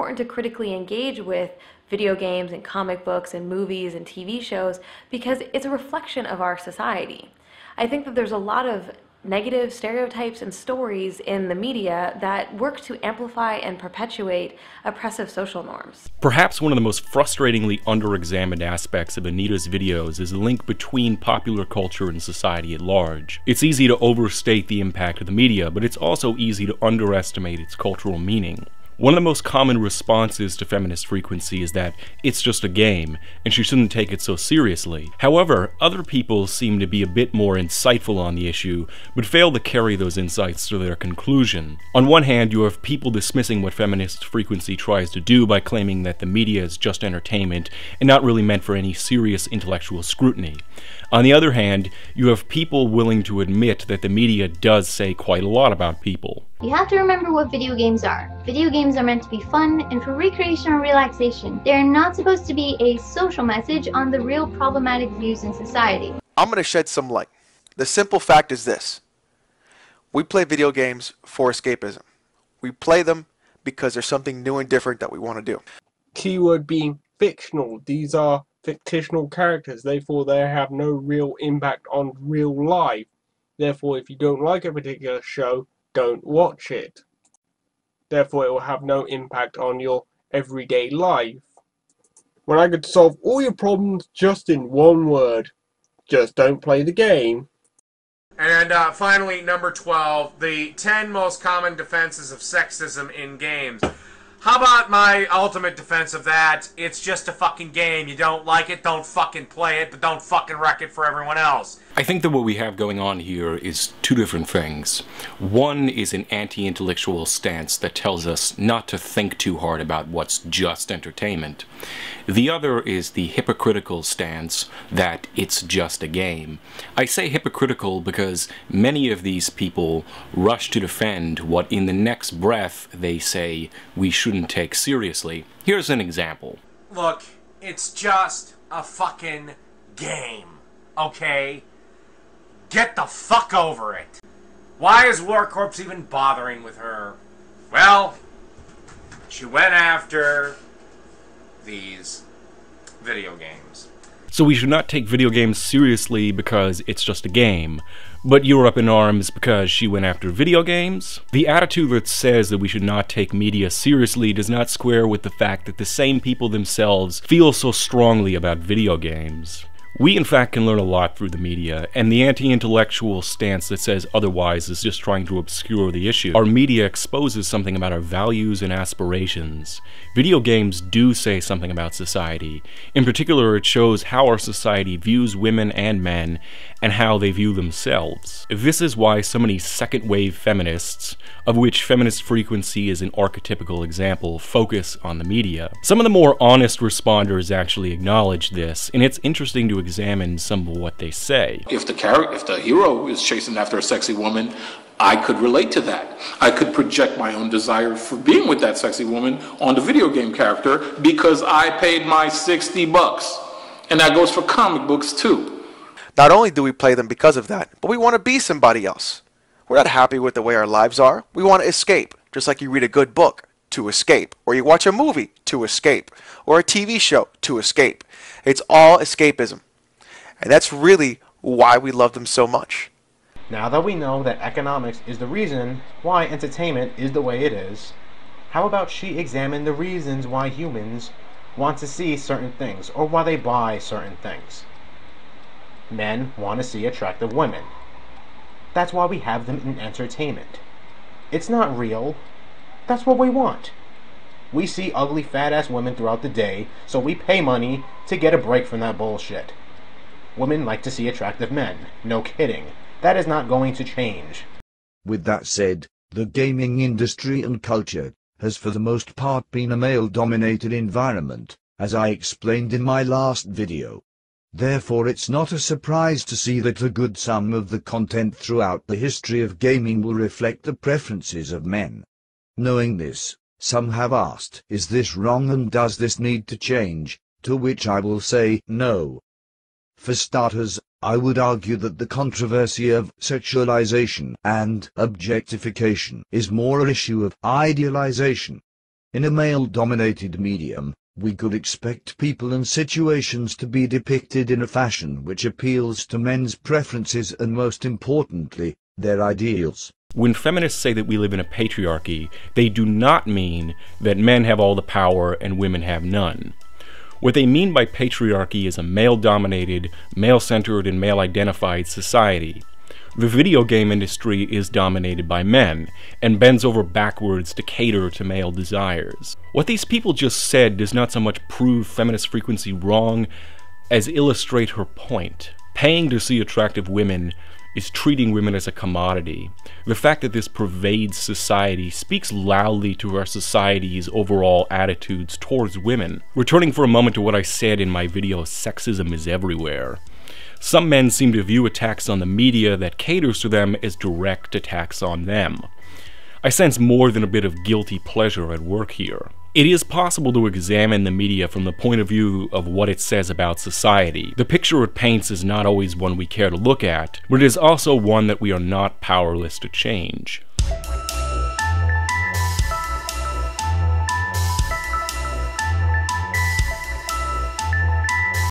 important to critically engage with video games and comic books and movies and TV shows because it's a reflection of our society. I think that there's a lot of negative stereotypes and stories in the media that work to amplify and perpetuate oppressive social norms. Perhaps one of the most frustratingly underexamined aspects of Anita's videos is the link between popular culture and society at large. It's easy to overstate the impact of the media, but it's also easy to underestimate its cultural meaning. One of the most common responses to feminist frequency is that it's just a game, and she shouldn't take it so seriously. However, other people seem to be a bit more insightful on the issue, but fail to carry those insights to their conclusion. On one hand, you have people dismissing what feminist frequency tries to do by claiming that the media is just entertainment and not really meant for any serious intellectual scrutiny. On the other hand, you have people willing to admit that the media does say quite a lot about people. You have to remember what video games are. Video games are meant to be fun and for recreation or relaxation. They are not supposed to be a social message on the real problematic views in society. I'm going to shed some light. The simple fact is this. We play video games for escapism. We play them because there's something new and different that we want to do. Keyword being fictional. These are fictional characters, therefore they have no real impact on real life. Therefore, if you don't like a particular show, don't watch it. Therefore, it will have no impact on your everyday life. When I could solve all your problems just in one word, just don't play the game. And finally, number 12, the 10 most common defenses of sexism in games. How about my ultimate defense of that? It's just a fucking game. You don't like it, don't fucking play it, but don't fucking wreck it for everyone else. I think that what we have going on here is two different things. One is an anti-intellectual stance that tells us not to think too hard about what's just entertainment. The other is the hypocritical stance that it's just a game. I say hypocritical because many of these people rush to defend what in the next breath they say we shouldn't take seriously. Here's an example. Look, it's just a fucking game, okay? Get the fuck over it. Why is Warcorpse even bothering with her? Well, she went after these video games. So we should not take video games seriously because it's just a game. But you're up in arms because she went after video games? The attitude that says that we should not take media seriously does not square with the fact that the same people themselves feel so strongly about video games. We, in fact, can learn a lot through the media, and the anti-intellectual stance that says otherwise is just trying to obscure the issue. Our media exposes something about our values and aspirations. Video games do say something about society. In particular, it shows how our society views women and men, and how they view themselves. This is why so many second-wave feminists, of which feminist frequency is an archetypical example, focus on the media. Some of the more honest responders actually acknowledge this, and it's interesting to examine some of what they say. If the hero is chasing after a sexy woman, I could relate to that. I could project my own desire for being with that sexy woman on the video game character because I paid my $60. And that goes for comic books too. Not only do we play them because of that, but we want to be somebody else. We're not happy with the way our lives are. We want to escape, just like you read a good book to escape, or you watch a movie to escape, or a TV show to escape. It's all escapism. And that's really why we love them so much. Now that we know that economics is the reason why entertainment is the way it is, how about she examine the reasons why humans want to see certain things, or why they buy certain things? Men want to see attractive women. That's why we have them in entertainment. It's not real. That's what we want. We see ugly fat-ass women throughout the day, so we pay money to get a break from that bullshit. Women like to see attractive men. No kidding. That is not going to change. With that said, the gaming industry and culture has for the most part been a male-dominated environment, as I explained in my last video. Therefore it's not a surprise to see that a good sum of the content throughout the history of gaming will reflect the preferences of men. Knowing this, some have asked, is this wrong and does this need to change? To which I will say, no. For starters, I would argue that the controversy of sexualization and objectification is more an issue of idealization. In a male-dominated medium, we could expect people and situations to be depicted in a fashion which appeals to men's preferences and, most importantly, their ideals. When feminists say that we live in a patriarchy, they do not mean that men have all the power and women have none. What they mean by patriarchy is a male-dominated, male-centered, and male-identified society. The video game industry is dominated by men, and bends over backwards to cater to male desires. What these people just said does not so much prove feminist frequency wrong as illustrate her point. Paying to see attractive women is treating women as a commodity. The fact that this pervades society speaks loudly to our society's overall attitudes towards women. Returning for a moment to what I said in my video, Sexism is Everywhere. Some men seem to view attacks on the media that caters to them as direct attacks on them. I sense more than a bit of guilty pleasure at work here. It is possible to examine the media from the point of view of what it says about society. The picture it paints is not always one we care to look at, but it is also one that we are not powerless to change.